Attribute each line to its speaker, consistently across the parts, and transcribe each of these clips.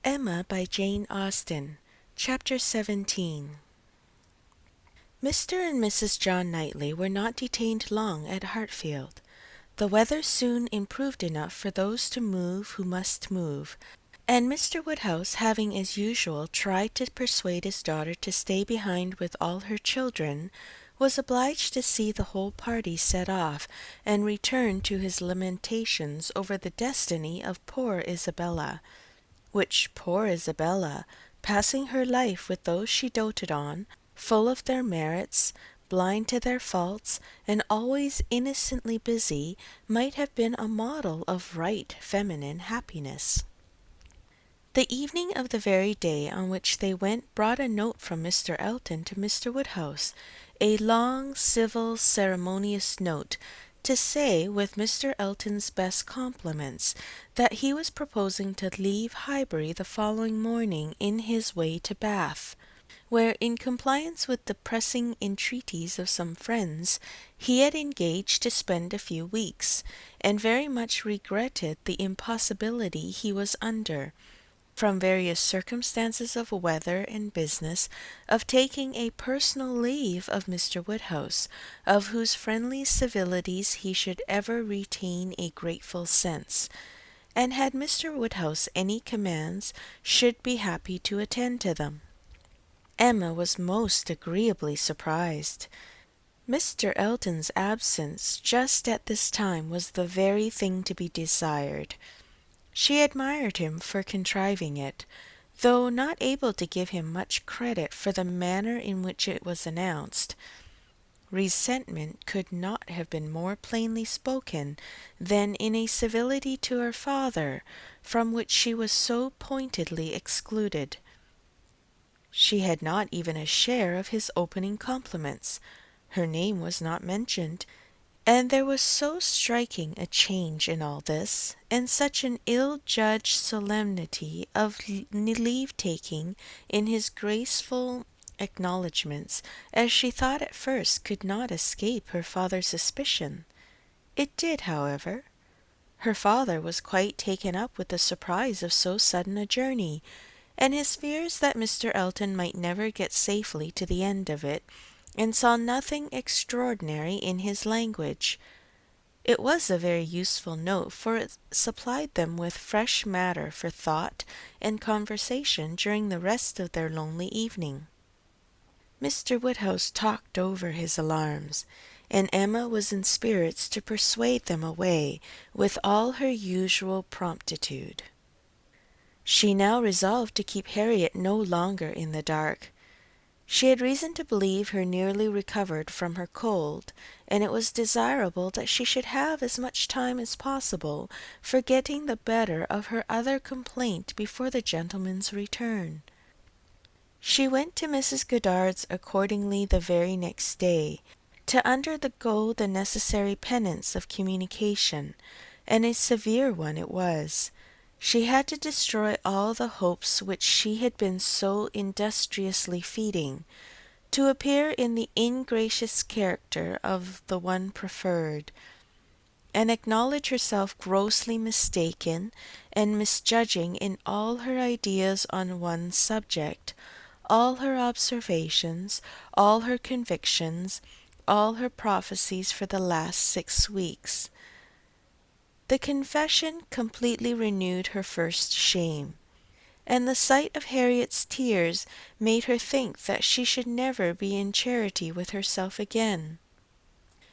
Speaker 1: Emma by Jane Austen. Chapter 17. Mr. and Mrs. John Knightley were not detained long at Hartfield. The weather soon improved enough for those to move who must move, and Mr. Woodhouse, having as usual tried to persuade his daughter to stay behind with all her children, was obliged to see the whole party set off, and return to his lamentations over the destiny of poor Isabella, which poor Isabella, passing her life with those she doted on, full of their merits, blind to their faults, and always innocently busy, might have been a model of right feminine happiness. The evening of the very day on which they went brought a note from Mr. Elton to Mr. Woodhouse, a long, civil, ceremonious note, to say, with Mr. Elton's best compliments, that he was proposing to leave Highbury the following morning in his way to Bath, where, in compliance with the pressing entreaties of some friends, he had engaged to spend a few weeks, and very much regretted the impossibility he was under, from various circumstances of weather and business, of taking a personal leave of Mr. Woodhouse, of whose friendly civilities he should ever retain a grateful sense, and had Mr. Woodhouse any commands, should be happy to attend to them. Emma was most agreeably surprised. Mr. Elton's absence just at this time was the very thing to be desired. She admired him for contriving it, though not able to give him much credit for the manner in which it was announced. Resentment could not have been more plainly spoken than in a civility to her father, from which she was so pointedly excluded. She had not even a share of his opening compliments. Her name was not mentioned, and there was so striking a change in all this, and such an ill-judged solemnity of leave-taking in his graceful acknowledgments, as she thought at first could not escape her father's suspicion. It did, however. Her father was quite taken up with the surprise of so sudden a journey, and his fears that Mr. Elton might never get safely to the end of it, and saw nothing extraordinary in his language. It was a very useful note, for it supplied them with fresh matter for thought and conversation during the rest of their lonely evening. Mr. Woodhouse talked over his alarms, and Emma was in spirits to persuade them away with all her usual promptitude. She now resolved to keep Harriet no longer in the dark. She had reason to believe her nearly recovered from her cold, and it was desirable that she should have as much time as possible for getting the better of her other complaint before the gentleman's return. She went to Mrs. Goddard's accordingly the very next day, to undergo the necessary penance of communication, and a severe one it was. She had to destroy all the hopes which she had been so industriously feeding, to appear in the ingracious character of the one preferred, and acknowledge herself grossly mistaken and misjudging in all her ideas on one subject, all her observations, all her convictions, all her prophecies for the last 6 weeks. The confession completely renewed her first shame, and the sight of Harriet's tears made her think that she should never be in charity with herself again.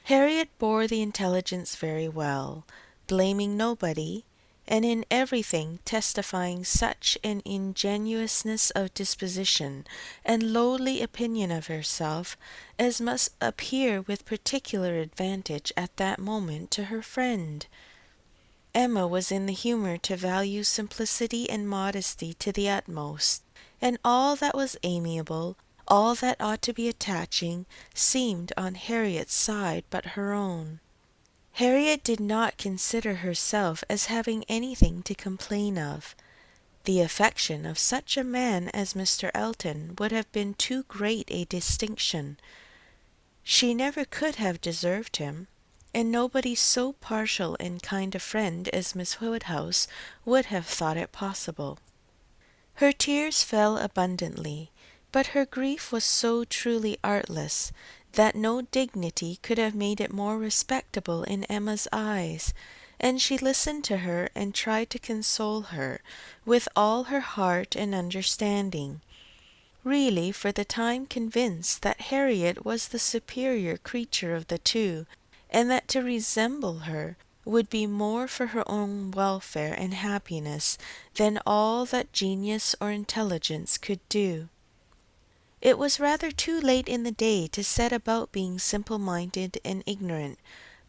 Speaker 1: Harriet bore the intelligence very well, blaming nobody, and in everything testifying such an ingenuousness of disposition and lowly opinion of herself as must appear with particular advantage at that moment to her friend. Emma was in the humour to value simplicity and modesty to the utmost, and all that was amiable, all that ought to be attaching, seemed on Harriet's side but her own. Harriet did not consider herself as having anything to complain of. The affection of such a man as Mr. Elton would have been too great a distinction. She never could have deserved him, and nobody so partial and kind a friend as Miss Woodhouse would have thought it possible. Her tears fell abundantly, but her grief was so truly artless that no dignity could have made it more respectable in Emma's eyes, and she listened to her and tried to console her with all her heart and understanding, really for the time convinced that Harriet was the superior creature of the two, and that to resemble her would be more for her own welfare and happiness than all that genius or intelligence could do. It was rather too late in the day to set about being simple-minded and ignorant,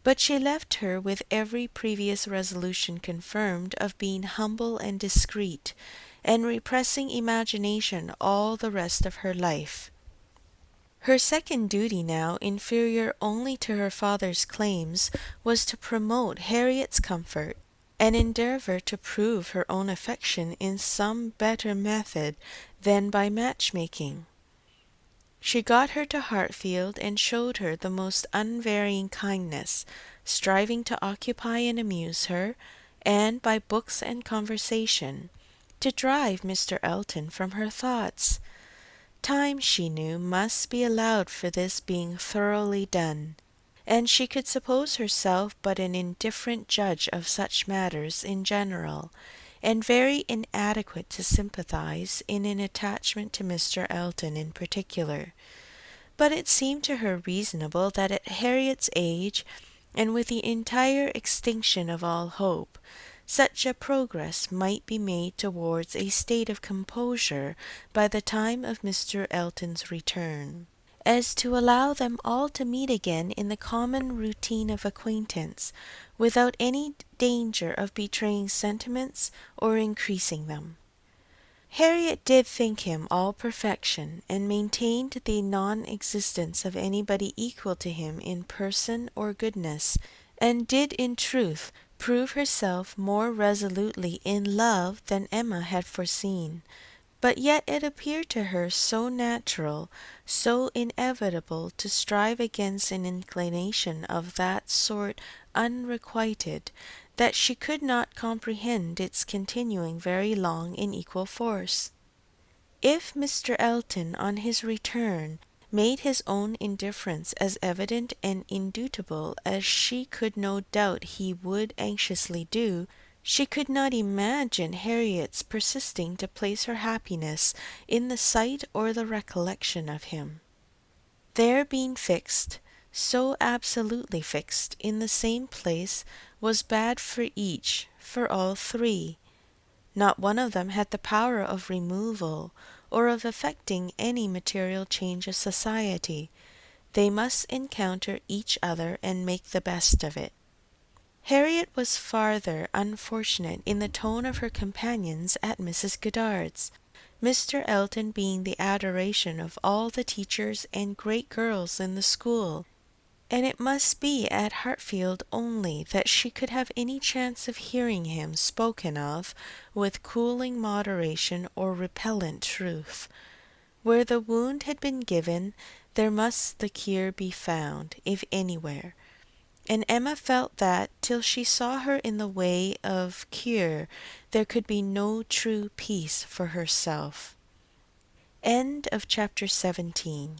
Speaker 1: but she left her with every previous resolution confirmed of being humble and discreet, and repressing imagination all the rest of her life. Her second duty now, inferior only to her father's claims, was to promote Harriet's comfort, and endeavour to prove her own affection in some better method than by match-making. She got her to Hartfield, and showed her the most unvarying kindness, striving to occupy and amuse her, and, by books and conversation, to drive Mr. Elton from her thoughts. Time, she knew, must be allowed for this being thoroughly done, and she could suppose herself but an indifferent judge of such matters in general, and very inadequate to sympathize in an attachment to Mr. Elton in particular. But it seemed to her reasonable that at Harriet's age, and with the entire extinction of all hope, such a progress might be made towards a state of composure by the time of Mr. Elton's return, as to allow them all to meet again in the common routine of acquaintance, without any danger of betraying sentiments or increasing them. Harriet did think him all perfection, and maintained the non-existence of anybody equal to him in person or goodness, and did in truth prove herself more resolutely in love than Emma had foreseen. But yet it appeared to her so natural, so inevitable to strive against an inclination of that sort unrequited, that she could not comprehend its continuing very long in equal force. If Mr. Elton, on his return, made his own indifference as evident and indubitable as she could no doubt he would anxiously do, she could not imagine Harriet's persisting to place her happiness in the sight or the recollection of him. Their being fixed, so absolutely fixed, in the same place was bad for each, for all three. Not one of them had the power of removal, or of effecting any material change of society. They must encounter each other and make the best of it. Harriet was farther unfortunate in the tone of her companions at Mrs. Goddard's, Mr. Elton being the adoration of all the teachers and great girls in the school, and it must be at Hartfield only that she could have any chance of hearing him spoken of with cooling moderation or repellent truth. Where the wound had been given, there must the cure be found, if anywhere, and Emma felt that, till she saw her in the way of cure, there could be no true peace for herself. Chapter 17.